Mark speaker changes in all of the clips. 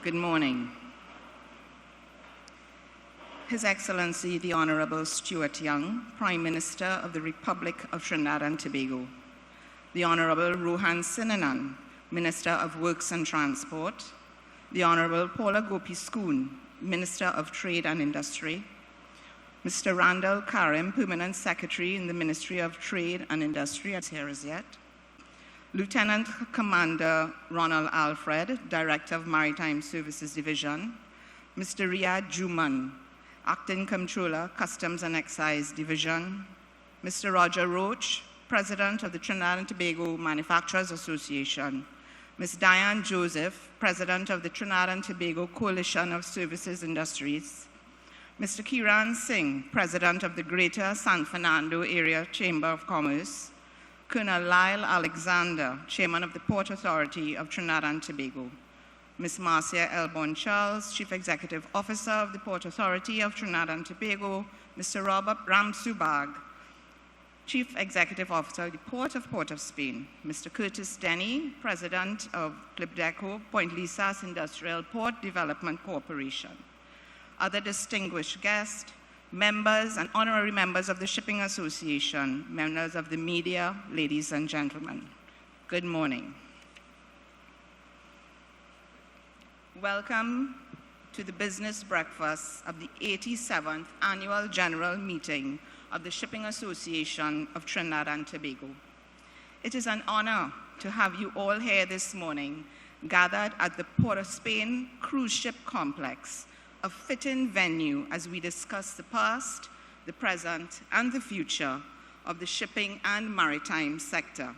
Speaker 1: Good morning. His Excellency, the Honorable Stuart Young, Prime Minister of the Republic of Trinidad and Tobago. The Honorable Rohan Sinanan, Minister of Works and Transport. The Honorable Paula Gopi-Skoon, Minister of Trade and Industry. Mr. Randall Karim, Permanent Secretary in the Ministry of Trade and Industry, as here as yet. Lieutenant Commander Ronald Alfred, Director of Maritime Services Division. Mr. Riyad Juman, Acting Comptroller, Customs and Excise Division. Mr. Roger Roach, President of the Trinidad and Tobago Manufacturers Association. Ms. Diane Joseph, President of the Trinidad and Tobago Coalition of Services Industries. Mr. Kiran Singh, President of the Greater San Fernando Area Chamber of Commerce. Colonel Lyle Alexander, Chairman of the Port Authority of Trinidad and Tobago. Ms. Marcia Elbon Charles, Chief Executive Officer of the Port Authority of Trinidad and Tobago. Mr. Robert Ramsubag, Chief Executive Officer of the Port of Spain. Mr. Curtis Denny, President of Clipdeco, Point Lisas Industrial Port Development Corporation. Other distinguished guests, members and honorary members of the Shipping Association, members of the media, ladies and gentlemen, good morning. Welcome to the business breakfast of the 87th Annual General Meeting of the Shipping Association of Trinidad and Tobago. It is an honor to have you all here this morning, gathered at the Port of Spain Cruise Ship Complex, a fitting venue as we discuss the past, the present, and the future of the shipping and maritime sector,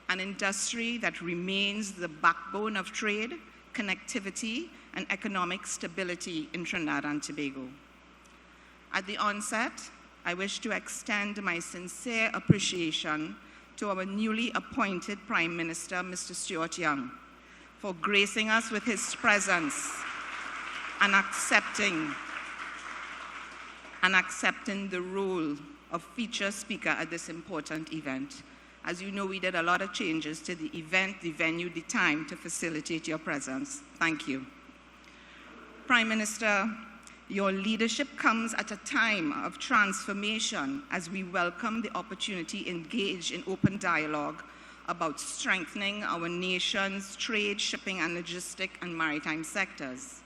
Speaker 1: an industry that remains the backbone of trade, connectivity, and economic stability in Trinidad and Tobago. At the onset, I wish to extend my sincere appreciation to our newly appointed Prime Minister, Mr. Stuart Young, for gracing us with his presence and accepting the role of feature speaker at this important event. As you know, we did a lot of changes to the event, the venue, the time to facilitate your presence. Thank you. Prime Minister, your leadership comes at a time of transformation as we welcome the opportunity to engage in open dialogue about strengthening our nation's trade, shipping, and logistic and maritime sectors.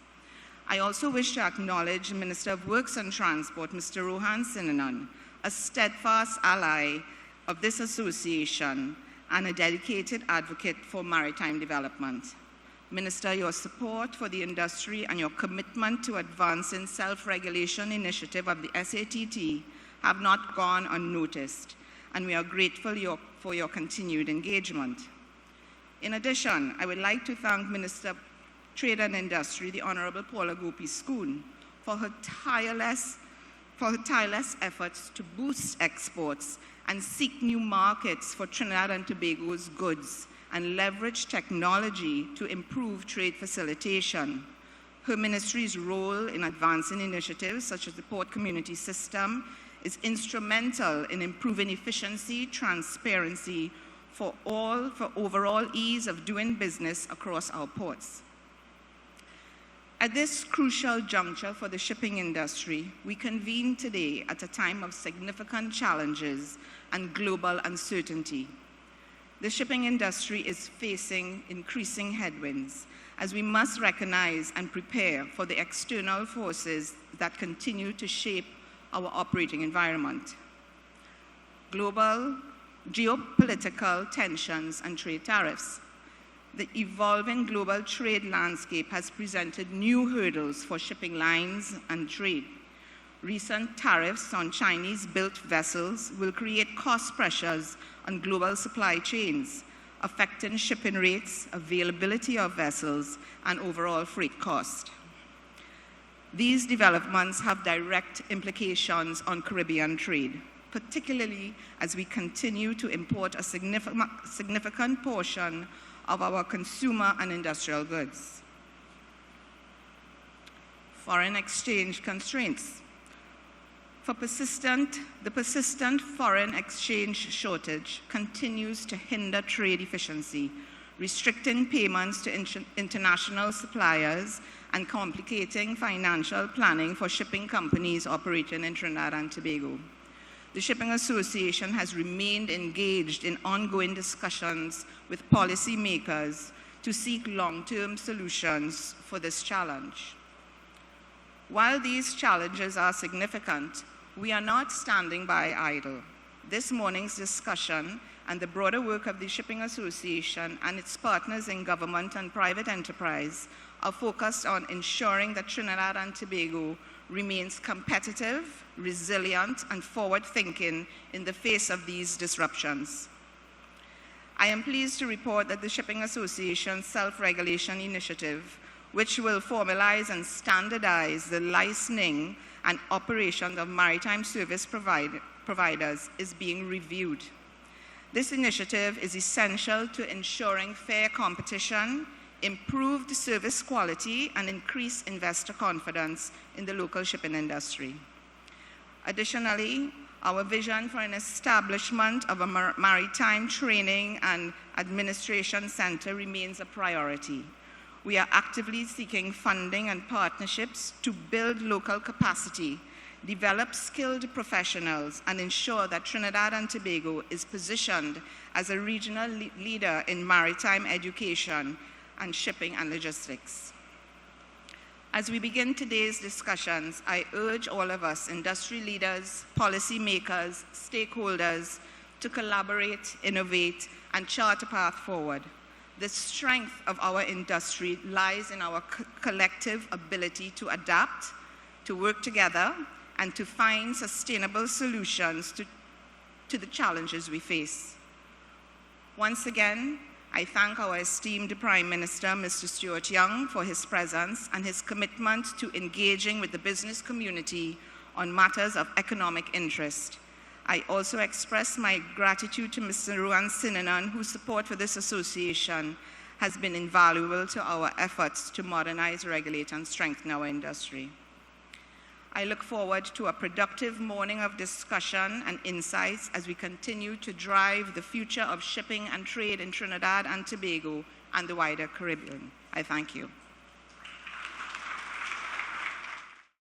Speaker 1: I also wish to acknowledge the Minister of Works and Transport, Mr. Rohan Sinanan, a steadfast ally of this association and a dedicated advocate for maritime development. Minister, your support for the industry and your commitment to advancing self-regulation initiative of the SATT have not gone unnoticed, and we are grateful for your continued engagement. In addition, I would like to thank Minister of Trade and Industry, the Honorable Paula Gopi-Skoon, for her tireless efforts to boost exports and seek new markets for Trinidad and Tobago's goods and leverage technology to improve trade facilitation. Her ministry's role in advancing initiatives such as the Port Community System is instrumental in improving efficiency, transparency for overall ease of doing business across our ports. At this crucial juncture for the shipping industry, we convene today at a time of significant challenges and global uncertainty. The shipping industry is facing increasing headwinds as we must recognize and prepare for the external forces that continue to shape our operating environment. Global geopolitical tensions and trade tariffs. The evolving global trade landscape has presented new hurdles for shipping lines and trade. Recent tariffs on Chinese-built vessels will create cost pressures on global supply chains, affecting shipping rates, availability of vessels, and overall freight cost. These developments have direct implications on Caribbean trade, particularly as we continue to import a significant portion of our consumer and industrial goods. Foreign exchange constraints. The persistent foreign exchange shortage continues to hinder trade efficiency, restricting payments to international suppliers, and complicating financial planning for shipping companies operating in Trinidad and Tobago. The Shipping Association has remained engaged in ongoing discussions with policymakers to seek long-term solutions for this challenge. While these challenges are significant, we are not standing by idle. This morning's discussion and the broader work of the Shipping Association and its partners in government and private enterprise are focused on ensuring that Trinidad and Tobago remains competitive, resilient, and forward-thinking in the face of these disruptions. I am pleased to report that the Shipping Association's self-regulation initiative, which will formalize and standardize the licensing and operation of maritime service providers, is being reviewed. This initiative is essential to ensuring fair competition, improved service quality, and increased investor confidence in the local shipping industry. Additionally, our vision for an establishment of a maritime training and administration center remains a priority. We are actively seeking funding and partnerships to build local capacity, develop skilled professionals, and ensure that Trinidad and Tobago is positioned as a regional leader in maritime education and shipping and logistics. As we begin today's discussions, I urge all of us, industry leaders, policymakers, stakeholders, to collaborate, innovate, and chart a path forward. The strength of our industry lies in our collective ability to adapt, to work together, and to find sustainable solutions to the challenges we face. Once again, I thank our esteemed Prime Minister, Mr. Stuart Young, for his presence and his commitment to engaging with the business community on matters of economic interest. I also express my gratitude to Mr. Ruan Sinanan, whose support for this association has been invaluable to our efforts to modernize, regulate, and strengthen our industry. I look forward to a productive morning of discussion and insights as we continue to drive the future of shipping and trade in Trinidad and Tobago and the wider Caribbean. I thank you.